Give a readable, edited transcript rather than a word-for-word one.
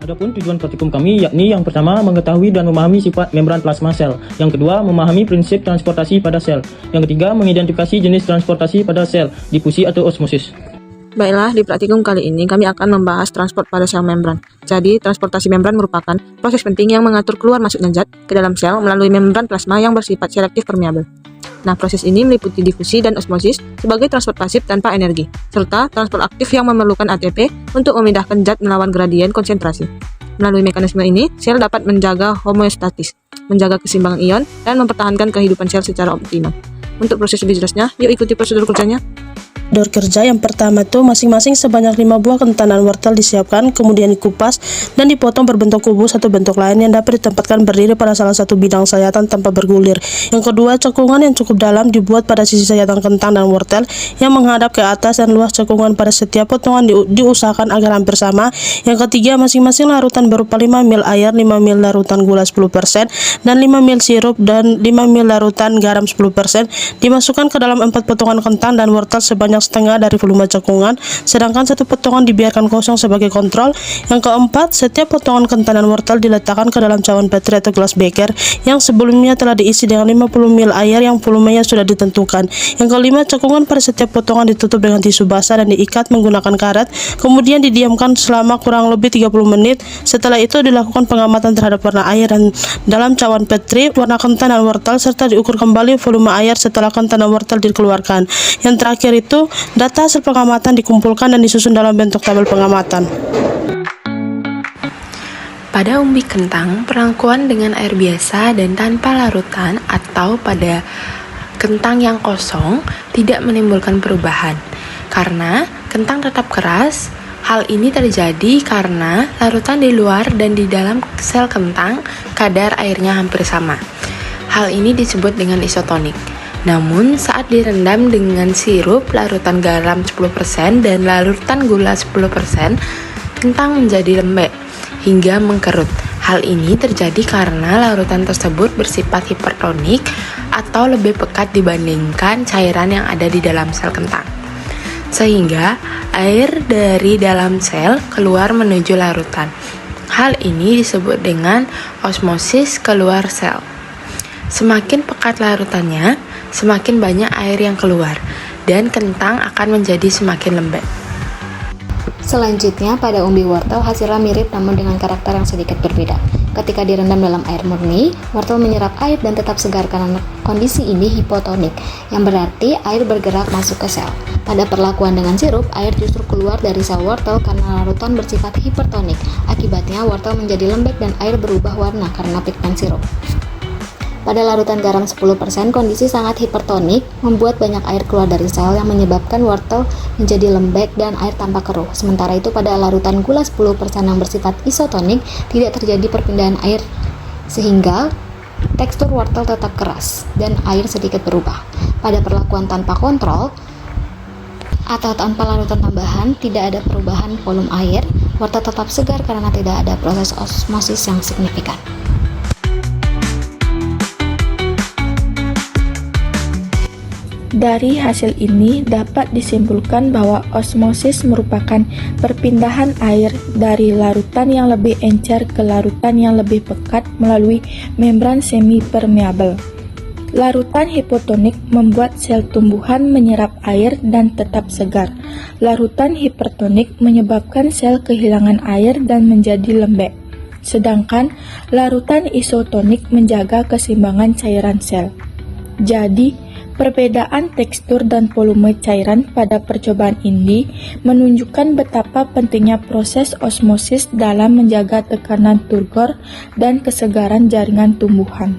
Adapun tujuan praktikum kami yakni yang pertama mengetahui dan memahami sifat membran plasma sel, yang kedua memahami prinsip transportasi pada sel, yang ketiga mengidentifikasi jenis transportasi pada sel, difusi atau osmosis. Baiklah, di praktikum kali ini kami akan membahas transport pada sel membran. Jadi, transportasi membran merupakan proses penting yang mengatur keluar masuknya zat ke dalam sel melalui membran plasma yang bersifat selektif permeabel. Nah, proses ini meliputi difusi dan osmosis sebagai transport pasif tanpa energi, serta transport aktif yang memerlukan ATP untuk memindahkan zat melawan gradien konsentrasi. Melalui mekanisme ini, sel dapat menjaga homeostatis, menjaga keseimbangan ion, dan mempertahankan kehidupan sel secara optimal. Untuk proses lebih jelasnya, yuk ikuti prosedur kerjanya. Prosedur kerja yang pertama itu masing-masing sebanyak 5 buah kentanan wortel disiapkan, kemudian dikupas dan dipotong berbentuk kubus atau bentuk lain yang dapat ditempatkan berdiri pada salah satu bidang sayatan tanpa bergulir. Yang kedua, cekungan yang cukup dalam dibuat pada sisi sayatan kentang dan wortel yang menghadap ke atas, dan luas cekungan pada setiap potongan diusahakan agar hampir sama. Yang ketiga, masing-masing larutan berupa 5 ml air, 5 ml larutan gula 10%, dan 5 ml sirup dan 5 ml larutan garam 10% dimasukkan ke dalam 4 potongan kentang dan wortel sebanyak setengah dari volume cekungan, sedangkan satu potongan dibiarkan kosong sebagai kontrol. Yang keempat, setiap potongan kentang dan wortel diletakkan ke dalam cawan petri atau gelas beker yang sebelumnya telah diisi dengan 50 ml air yang volumenya sudah ditentukan. Yang kelima, cekungan pada setiap potongan ditutup dengan tisu basah dan diikat menggunakan karet, kemudian didiamkan selama kurang lebih 30 menit. Setelah itu dilakukan pengamatan terhadap warna air dan dalam cawan petri, warna kentang dan wortel, serta diukur kembali volume air setelah kentang dan wortel dikeluarkan. Yang terakhir itu, data hasil pengamatan dikumpulkan dan disusun dalam bentuk tabel pengamatan. Pada umbi kentang, perlakuan dengan air biasa dan tanpa larutan atau pada kentang yang kosong tidak menimbulkan perubahan. Karena kentang tetap keras, hal ini terjadi karena larutan di luar dan di dalam sel kentang kadar airnya hampir sama. Hal ini disebut dengan isotonik. Namun, saat direndam dengan sirup larutan garam 10% dan larutan gula 10%, kentang menjadi lembek hingga mengkerut. Hal ini terjadi karena larutan tersebut bersifat hipertonik atau lebih pekat dibandingkan cairan yang ada di dalam sel kentang. Sehingga, air dari dalam sel keluar menuju larutan. Hal ini disebut dengan osmosis keluar sel. Semakin pekat larutannya, semakin banyak air yang keluar, dan kentang akan menjadi semakin lembek. Selanjutnya, pada umbi wortel hasilnya mirip namun dengan karakter yang sedikit berbeda. Ketika direndam dalam air murni, wortel menyerap air dan tetap segar karena kondisi ini hipotonik, yang berarti air bergerak masuk ke sel. Pada perlakuan dengan sirup, air justru keluar dari sel wortel karena larutan bersifat hipertonik. Akibatnya, wortel menjadi lembek dan air berubah warna karena pigmen sirup. Pada larutan garam 10%, kondisi sangat hipertonik membuat banyak air keluar dari sel yang menyebabkan wortel menjadi lembek dan air tampak keruh. Sementara itu pada larutan gula 10% yang bersifat isotonik tidak terjadi perpindahan air sehingga tekstur wortel tetap keras dan air sedikit berubah. Pada perlakuan tanpa kontrol atau tanpa larutan tambahan, tidak ada perubahan volume air, wortel tetap segar karena tidak ada proses osmosis yang signifikan. Dari hasil ini dapat disimpulkan bahwa osmosis merupakan perpindahan air dari larutan yang lebih encer ke larutan yang lebih pekat melalui membran semi-permeabel. Larutan hipotonik membuat sel tumbuhan menyerap air dan tetap segar. Larutan hipertonik menyebabkan sel kehilangan air dan menjadi lembek. Sedangkan larutan isotonik menjaga keseimbangan cairan sel. Jadi, perbedaan tekstur dan volume cairan pada percobaan ini menunjukkan betapa pentingnya proses osmosis dalam menjaga tekanan turgor dan kesegaran jaringan tumbuhan.